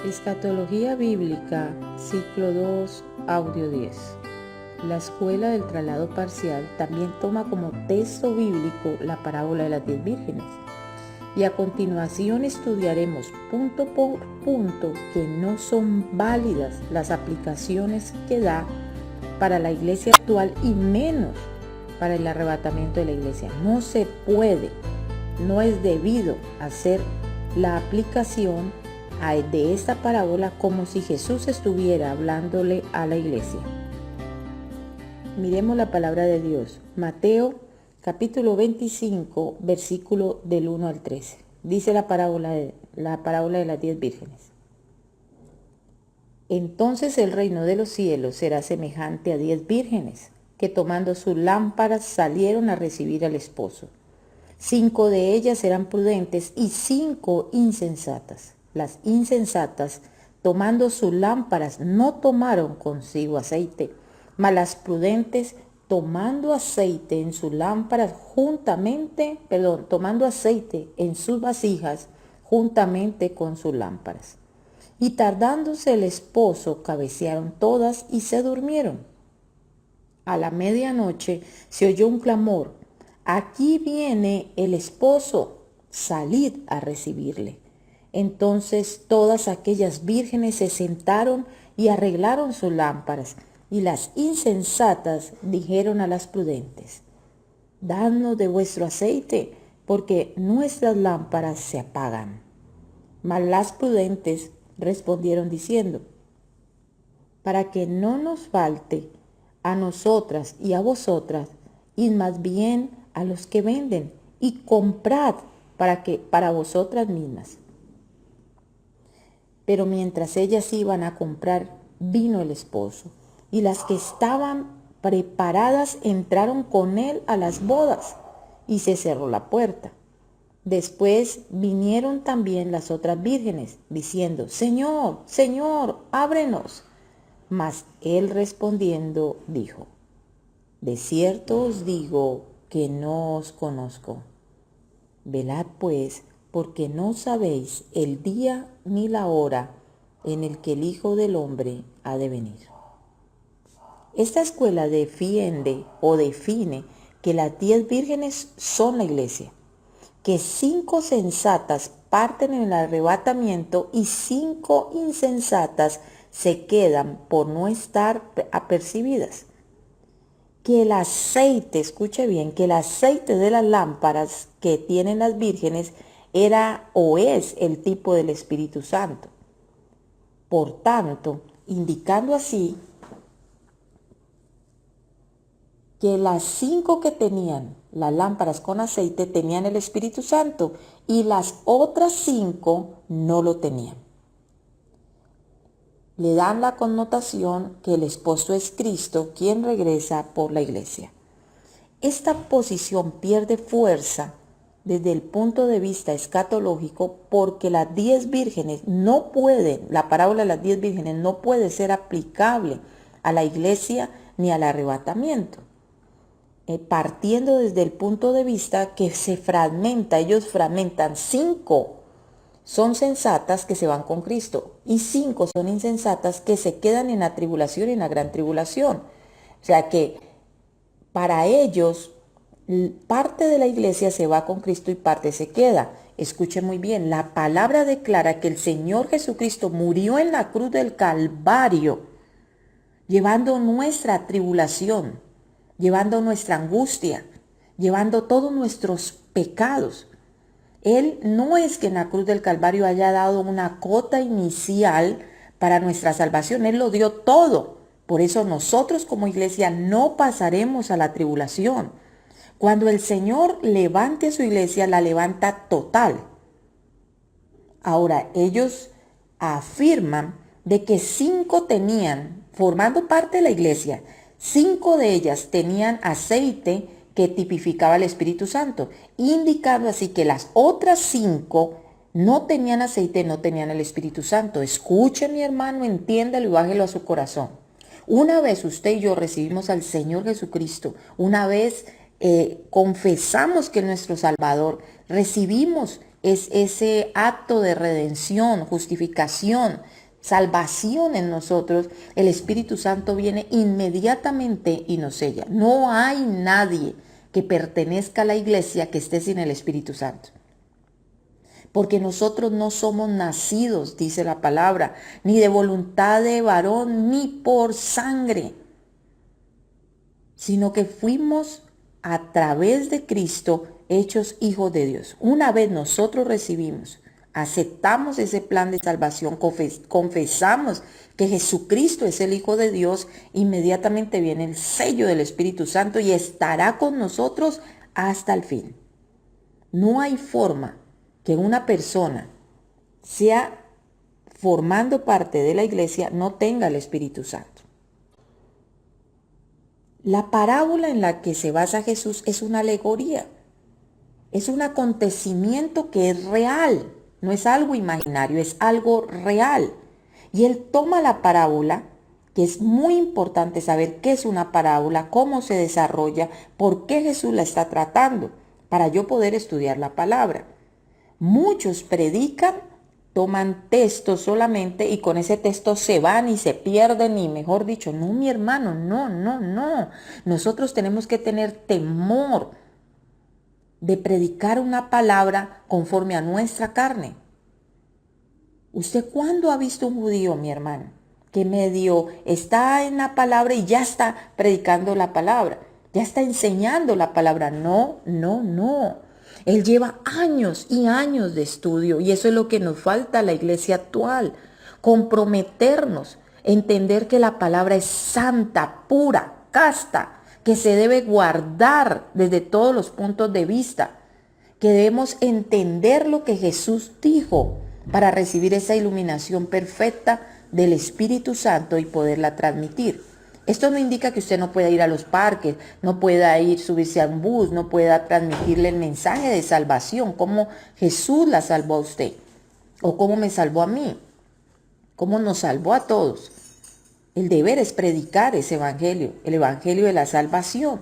Escatología Bíblica, Ciclo 2, Audio 10. La Escuela del Traslado Parcial también toma como texto bíblico la parábola de las 10 vírgenes. Y a continuación estudiaremos punto por punto que no son válidas las aplicaciones que da para la iglesia actual y menos para el arrebatamiento de la iglesia. No se puede, no es debido hacer la aplicación de esta parábola como si Jesús estuviera hablándole a la iglesia. Miremos la palabra de Dios. Mateo capítulo 25, versículo del 1 al 13. Dice la parábola de las 10 vírgenes. Entonces el reino de los cielos será semejante a 10 vírgenes, que tomando sus lámparas salieron a recibir al esposo. 5 de ellas eran prudentes y 5 insensatas. Las insensatas, tomando sus lámparas, no tomaron consigo aceite, mas las prudentes, tomando aceite en sus lámparas tomando aceite en sus vasijas juntamente con sus lámparas. Y tardándose el esposo, cabecearon todas y se durmieron. A la medianoche se oyó un clamor: aquí viene el esposo, salid a recibirle. Entonces todas aquellas vírgenes se sentaron y arreglaron sus lámparas, y las insensatas dijeron a las prudentes: dadnos de vuestro aceite, porque nuestras lámparas se apagan. Mas las prudentes respondieron diciendo: para que no nos falte a nosotras y a vosotras, id más bien a los que venden y comprad para vosotras mismas. Pero mientras ellas iban a comprar, vino el esposo, y las que estaban preparadas entraron con él a las bodas, y se cerró la puerta. Después vinieron también las otras vírgenes, diciendo: Señor, Señor, ábrenos. Mas él respondiendo dijo: de cierto os digo que no os conozco. Velad pues, porque no sabéis el día ni la hora en el que el Hijo del Hombre ha de venir. Esta escuela defiende o define que las 10 vírgenes son la iglesia, que 5 sensatas parten en el arrebatamiento y 5 insensatas se quedan por no estar apercibidas. Que el aceite, escuche bien, que el aceite de las lámparas que tienen las vírgenes era o es el tipo del Espíritu Santo. Por tanto, indicando así que las 5 que tenían las lámparas con aceite tenían el Espíritu Santo y las otras 5 no lo tenían. Le dan la connotación que el esposo es Cristo, quien regresa por la iglesia. Esta posición pierde fuerza desde el punto de vista escatológico porque las 10 vírgenes no pueden, la parábola de las 10 vírgenes no puede ser aplicable a la iglesia ni al arrebatamiento. Partiendo desde el punto de vista que se fragmenta, ellos fragmentan 5 son sensatas que se van con Cristo y 5 son insensatas que se quedan en la tribulación y en la gran tribulación. O sea que para ellos parte de la iglesia se va con Cristo y parte se queda. Escuche muy bien, la palabra declara que el Señor Jesucristo murió en la cruz del Calvario, llevando nuestra tribulación, llevando nuestra angustia, llevando todos nuestros pecados. Él no es que en la cruz del Calvario haya dado una cota inicial para nuestra salvación. Él lo dio todo. Por eso nosotros como iglesia no pasaremos a la tribulación. Cuando el Señor levante a su iglesia, la levanta total. Ahora, ellos afirman de que 5 tenían, formando parte de la iglesia, 5 de ellas tenían aceite que tipificaba el Espíritu Santo, indicando así que las otras 5 no tenían aceite, no tenían el Espíritu Santo. Escuche, mi hermano, entiéndalo y bájelo a su corazón. Una vez usted y yo recibimos al Señor Jesucristo, una vez confesamos que es nuestro Salvador, recibimos es ese acto de redención, justificación, salvación en nosotros, el Espíritu Santo viene inmediatamente y nos sella. No hay nadie que pertenezca a la iglesia que esté sin el Espíritu Santo. Porque nosotros no somos nacidos, dice la palabra, ni de voluntad de varón, ni por sangre, sino que fuimos a través de Cristo hechos hijos de Dios. Una vez nosotros recibimos, aceptamos ese plan de salvación, confesamos que Jesucristo es el Hijo de Dios, inmediatamente viene el sello del Espíritu Santo y estará con nosotros hasta el fin. No hay forma que una persona sea formando parte de la iglesia no tenga el Espíritu Santo. La parábola en la que se basa Jesús es una alegoría. Es un acontecimiento que es real, no es algo imaginario, es algo real. Y él toma la parábola, que es muy importante saber qué es una parábola, cómo se desarrolla, por qué Jesús la está tratando, para yo poder estudiar la palabra. Muchos predican, toman texto solamente y con ese texto se van y se pierden y mejor dicho, no mi hermano, no. Nosotros tenemos que tener temor de predicar una palabra conforme a nuestra carne. ¿Usted cuándo ha visto un judío, mi hermano, que medio está en la palabra y ya está predicando la palabra, ya está enseñando la palabra? No. Él lleva años y años de estudio y eso es lo que nos falta a la iglesia actual. Comprometernos, entender que la palabra es santa, pura, casta, que se debe guardar desde todos los puntos de vista, que debemos entender lo que Jesús dijo para recibir esa iluminación perfecta del Espíritu Santo y poderla transmitir. Esto no indica que usted no pueda ir a los parques, no pueda subirse a un bus, no pueda transmitirle el mensaje de salvación, cómo Jesús la salvó a usted, o cómo me salvó a mí, cómo nos salvó a todos. El deber es predicar ese evangelio, el evangelio de la salvación.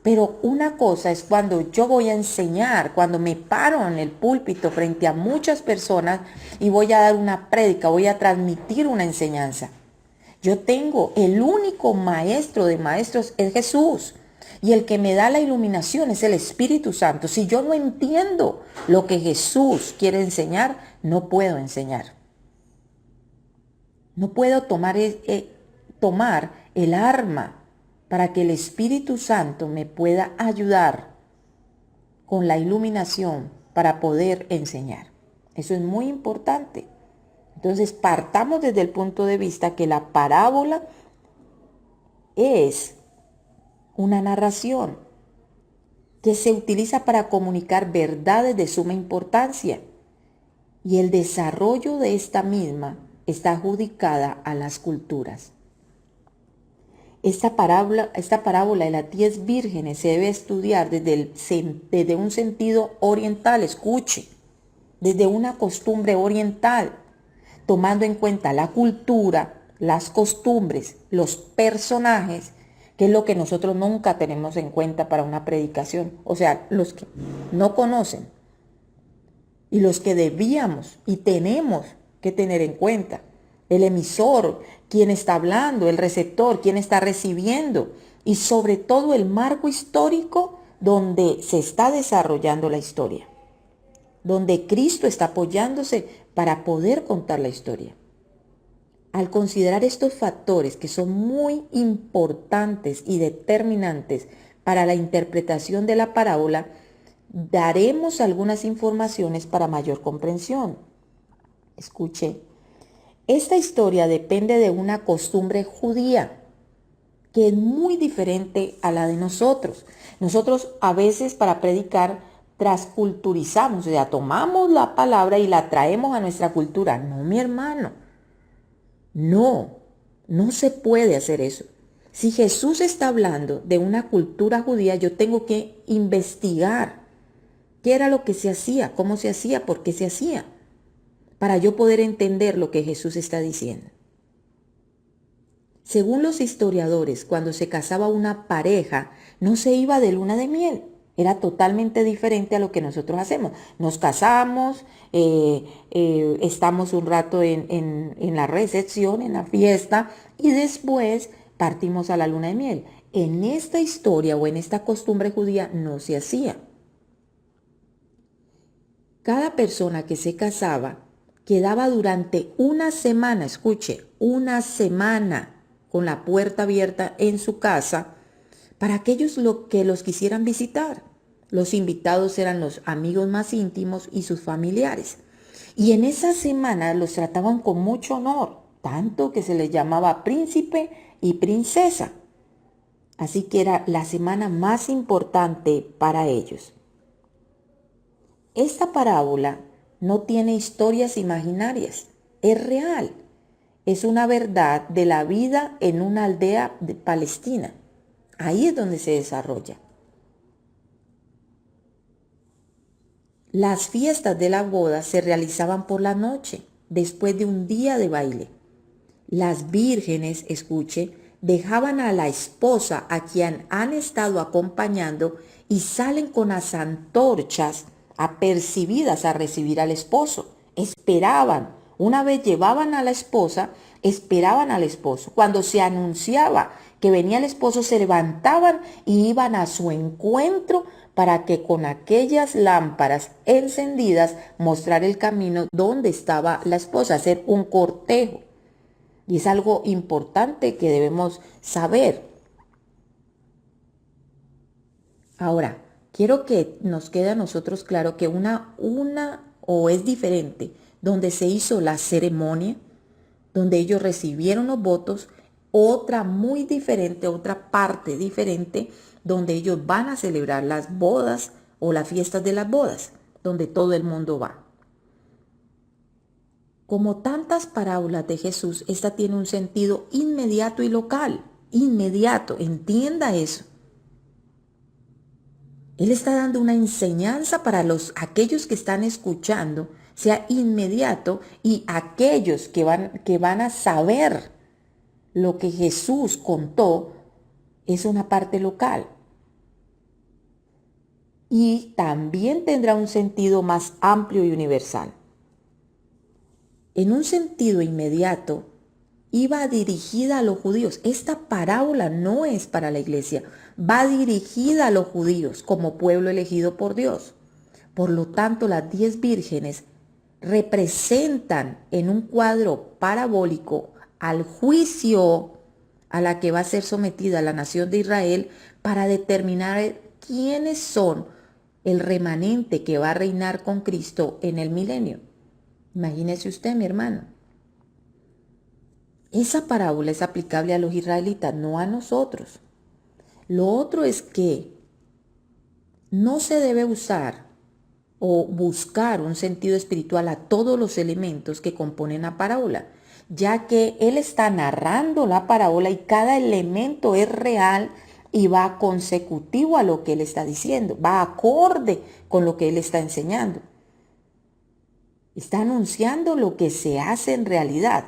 Pero una cosa es cuando yo voy a enseñar, cuando me paro en el púlpito frente a muchas personas y voy a dar una prédica, voy a transmitir una enseñanza. Yo tengo el único maestro de maestros es Jesús. Y el que me da la iluminación es el Espíritu Santo. Si yo no entiendo lo que Jesús quiere enseñar, no puedo enseñar. No puedo tomar el arma para que el Espíritu Santo me pueda ayudar con la iluminación para poder enseñar. Eso es muy importante. Entonces, partamos desde el punto de vista que la parábola es una narración que se utiliza para comunicar verdades de suma importancia y el desarrollo de esta misma está adjudicada a las culturas. Esta parábola de las 10 vírgenes se debe estudiar desde un sentido oriental, escuche, desde una costumbre oriental, tomando en cuenta la cultura, las costumbres, los personajes, que es lo que nosotros nunca tenemos en cuenta para una predicación. O sea, los que no conocen y los que debíamos y tenemos que tener en cuenta. El emisor, quien está hablando, el receptor, quien está recibiendo y sobre todo el marco histórico donde se está desarrollando la historia, donde Cristo está apoyándose para poder contar la historia. Al considerar estos factores que son muy importantes y determinantes para la interpretación de la parábola, daremos algunas informaciones para mayor comprensión. Escuche, esta historia depende de una costumbre judía que es muy diferente a la de nosotros. Nosotros a veces para predicar transculturizamos, o sea, tomamos la palabra y la traemos a nuestra cultura. No, mi hermano, no se puede hacer eso. Si Jesús está hablando de una cultura judía, yo tengo que investigar qué era lo que se hacía, cómo se hacía, por qué se hacía, para yo poder entender lo que Jesús está diciendo. Según los historiadores, cuando se casaba una pareja, no se iba de luna de miel. Era totalmente diferente a lo que nosotros hacemos. Nos casamos, estamos un rato en la recepción, en la fiesta, y después partimos a la luna de miel. En esta historia o en esta costumbre judía no se hacía. Cada persona que se casaba quedaba durante una semana, escuche, una semana con la puerta abierta en su casa para aquellos que los quisieran visitar. Los invitados eran los amigos más íntimos y sus familiares. Y en esa semana los trataban con mucho honor, tanto que se les llamaba príncipe y princesa. Así que era la semana más importante para ellos. Esta parábola no tiene historias imaginarias, es real. Es una verdad de la vida en una aldea de Palestina. Ahí es donde se desarrolla. Las fiestas de la boda se realizaban por la noche, después de un día de baile. Las vírgenes, escuche, dejaban a la esposa a quien han estado acompañando y salen con las antorchas apercibidas a recibir al esposo. Esperaban, una vez llevaban a la esposa, esperaban al esposo. Cuando se anunciaba que venía el esposo, se levantaban y iban a su encuentro para que con aquellas lámparas encendidas mostrar el camino donde estaba la esposa, hacer un cortejo. Y es algo importante que debemos saber. Ahora, quiero que nos quede a nosotros claro que una o es diferente donde se hizo la ceremonia, donde ellos recibieron los votos, otra muy diferente, otra parte diferente, donde ellos van a celebrar las bodas o las fiestas de las bodas, donde todo el mundo va. Como tantas parábolas de Jesús, esta tiene un sentido inmediato y local. Inmediato, entienda eso. Él está dando una enseñanza para aquellos que están escuchando, sea inmediato, y aquellos que van a saber lo que Jesús contó es una parte local. Y también tendrá un sentido más amplio y universal. En un sentido inmediato, iba dirigida a los judíos. Esta parábola no es para la iglesia, va dirigida a los judíos como pueblo elegido por Dios. Por lo tanto, las 10 vírgenes representan en un cuadro parabólico al juicio a la que va a ser sometida la nación de Israel para determinar quiénes son el remanente que va a reinar con Cristo en el milenio. Imagínese usted, mi hermano. Esa parábola es aplicable a los israelitas, no a nosotros. Lo otro es que no se debe usar o buscar un sentido espiritual a todos los elementos que componen la parábola, ya que él está narrando la parábola y cada elemento es real y va consecutivo a lo que él está diciendo, va acorde con lo que él está enseñando. Está anunciando lo que se hace en realidad.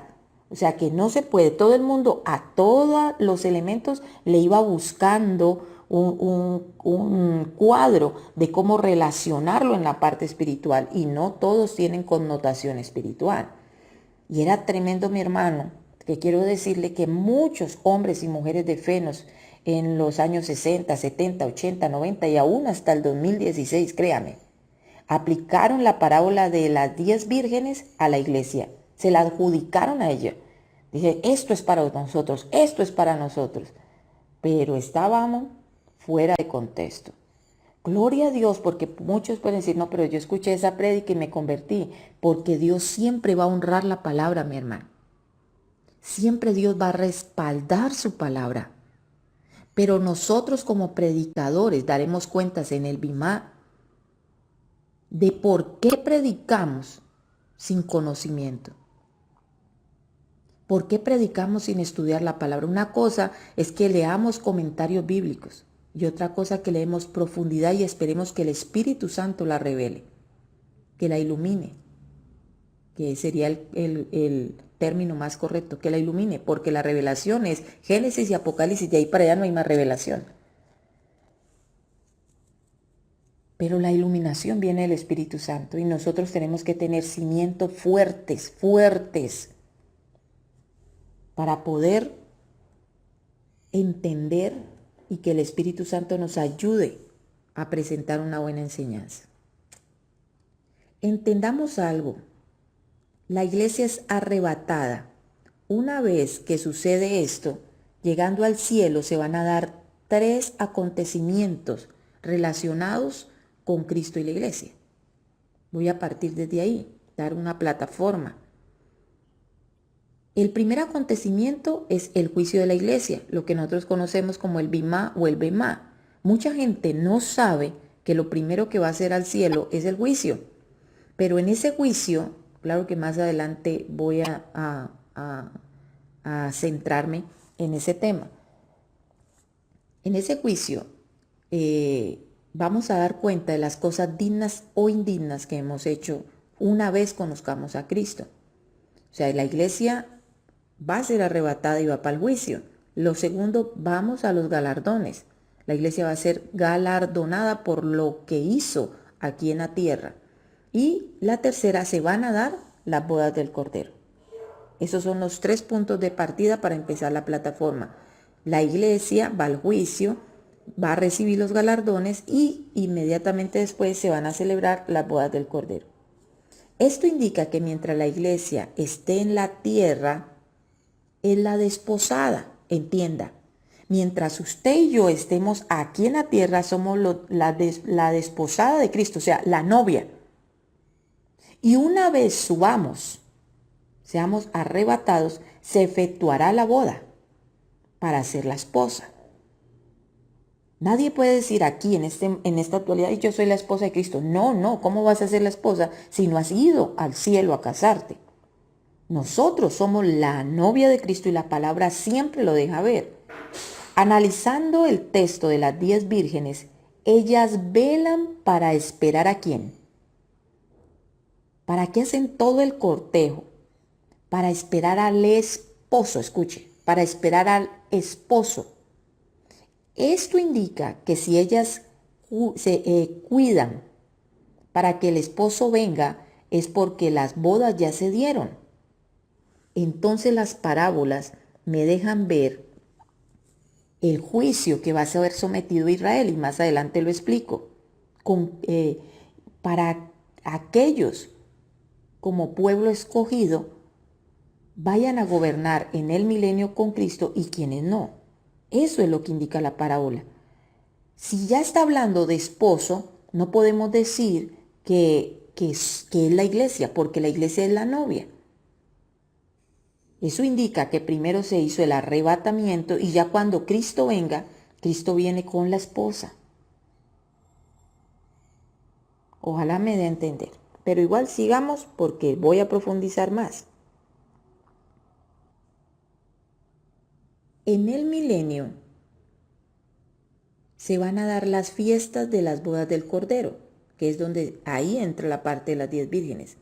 O sea que no se puede, todo el mundo a todos los elementos le iba buscando un cuadro de cómo relacionarlo en la parte espiritual y no todos tienen connotación espiritual. Y era tremendo, mi hermano, que quiero decirle que muchos hombres y mujeres de fe en los años 60, 70, 80, 90 y aún hasta el 2016, créame, aplicaron la parábola de las 10 vírgenes a la iglesia. Se la adjudicaron a ella. Dice, esto es para nosotros, esto es para nosotros. Pero estábamos fuera de contexto. Gloria a Dios, porque muchos pueden decir, no, pero yo escuché esa prédica y me convertí. Porque Dios siempre va a honrar la palabra, mi hermano. Siempre Dios va a respaldar su palabra. Pero nosotros como predicadores daremos cuentas en el Bimá de por qué predicamos sin conocimiento. ¿Por qué predicamos sin estudiar la palabra? Una cosa es que leamos comentarios bíblicos y otra cosa que leemos profundidad y esperemos que el Espíritu Santo la revele, que la ilumine, que sería el término más correcto, que la ilumine, porque la revelación es Génesis y Apocalipsis, de ahí para allá no hay más revelación. Pero la iluminación viene del Espíritu Santo y nosotros tenemos que tener cimientos fuertes, fuertes, para poder entender y que el Espíritu Santo nos ayude a presentar una buena enseñanza. Entendamos algo, la iglesia es arrebatada. Una vez que sucede esto, llegando al cielo se van a dar 3 acontecimientos relacionados con Cristo y la iglesia. Voy a partir desde ahí, dar una plataforma. El primer acontecimiento es el juicio de la iglesia, lo que nosotros conocemos como el Bimá o el Bemá. Mucha gente no sabe que lo primero que va a hacer al cielo es el juicio. Pero en ese juicio, claro que más adelante voy a centrarme en ese tema. En ese juicio vamos a dar cuenta de las cosas dignas o indignas que hemos hecho una vez conozcamos a Cristo. O sea, la iglesia va a ser arrebatada y va para el juicio. Lo segundo, vamos a los galardones. La iglesia va a ser galardonada por lo que hizo aquí en la tierra. Y la tercera, se van a dar las bodas del Cordero. Esos son los 3 puntos de partida para empezar la plataforma. La iglesia va al juicio, va a recibir los galardones y inmediatamente después se van a celebrar las bodas del Cordero. Esto indica que mientras la iglesia esté en la tierra, es la desposada, entienda. Mientras usted y yo estemos aquí en la tierra, somos la desposada de Cristo, o sea, la novia. Y una vez subamos, seamos arrebatados, se efectuará la boda para ser la esposa. Nadie puede decir aquí en esta actualidad, yo soy la esposa de Cristo. No, ¿cómo vas a ser la esposa si no has ido al cielo a casarte? Nosotros somos la novia de Cristo y la palabra siempre lo deja ver. Analizando el texto de las 10 vírgenes, ellas velan para esperar ¿a quién? ¿Para qué hacen todo el cortejo? Para esperar al esposo, escuche, para esperar al esposo. Esto indica que si ellas se cuidan para que el esposo venga, es porque las bodas ya se dieron. Entonces las parábolas me dejan ver el juicio que va a ser sometido a Israel, y más adelante lo explico, para aquellos como pueblo escogido vayan a gobernar en el milenio con Cristo y quienes no. Eso es lo que indica la parábola. Si ya está hablando de esposo, no podemos decir que es la iglesia, porque la iglesia es la novia. Eso indica que primero se hizo el arrebatamiento y ya cuando Cristo venga, Cristo viene con la esposa. Ojalá me dé a entender. Pero igual sigamos porque voy a profundizar más. En el milenio se van a dar las fiestas de las bodas del Cordero, que es donde ahí entra la parte de las 10 vírgenes.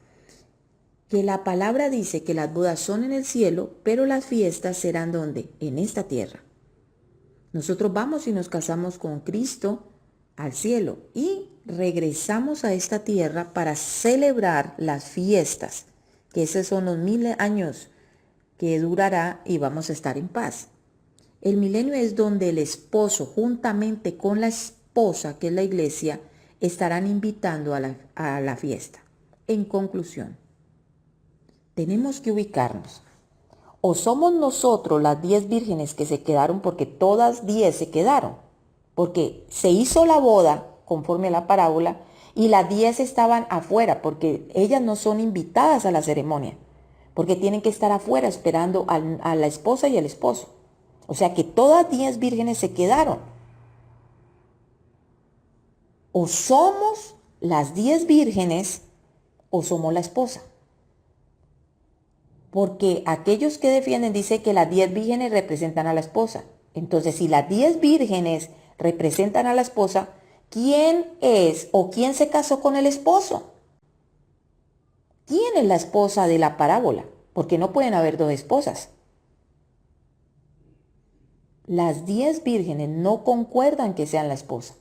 Que la palabra dice que las bodas son en el cielo, pero las fiestas serán ¿dónde? En esta tierra. Nosotros vamos y nos casamos con Cristo al cielo y regresamos a esta tierra para celebrar las fiestas, que esos son los 1000 años que durará y vamos a estar en paz. El milenio es donde el esposo, juntamente con la esposa, que es la iglesia, estarán invitando a la fiesta. En conclusión, tenemos que ubicarnos. O somos nosotros las 10 vírgenes que se quedaron, porque todas 10 se quedaron, porque se hizo la boda conforme a la parábola y las 10 estaban afuera, porque ellas no son invitadas a la ceremonia, porque tienen que estar afuera esperando a la esposa y al esposo. O sea que todas 10 vírgenes se quedaron. O somos las 10 vírgenes o somos la esposa. Porque aquellos que defienden dicen que las 10 vírgenes representan a la esposa. Entonces, si las 10 vírgenes representan a la esposa, ¿quién es o quién se casó con el esposo? ¿Quién es la esposa de la parábola? Porque no pueden haber 2 esposas. Las 10 vírgenes no concuerdan que sean la esposa.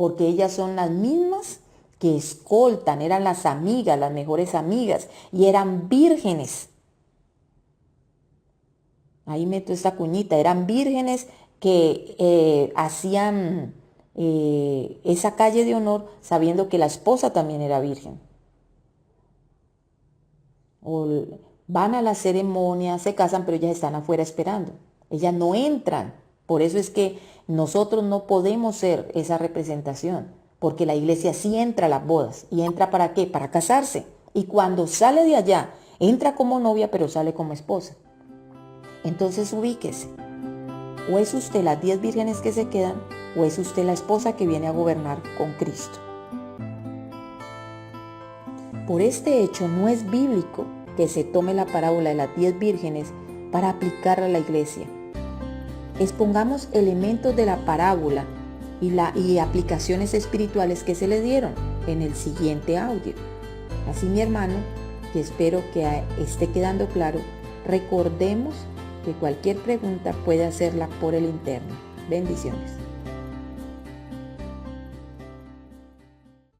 porque ellas son las mismas que escoltan, eran las amigas, las mejores amigas, y eran vírgenes. Ahí meto esta cuñita, eran vírgenes que hacían esa calle de honor sabiendo que la esposa también era virgen. O van a la ceremonia, se casan, pero ellas están afuera esperando. Ellas no entran. Por eso es que nosotros no podemos ser esa representación, porque la iglesia sí entra a las bodas. ¿Y entra para qué? Para casarse. Y cuando sale de allá, entra como novia, pero sale como esposa. Entonces ubíquese. O es usted las 10 vírgenes que se quedan, o es usted la esposa que viene a gobernar con Cristo. Por este hecho no es bíblico que se tome la parábola de las 10 vírgenes para aplicarla a la iglesia. Expongamos elementos de la parábola y aplicaciones espirituales que se le dieron en el siguiente audio. Así, mi hermano, que espero que esté quedando claro, recordemos que cualquier pregunta puede hacerla por el interno. Bendiciones.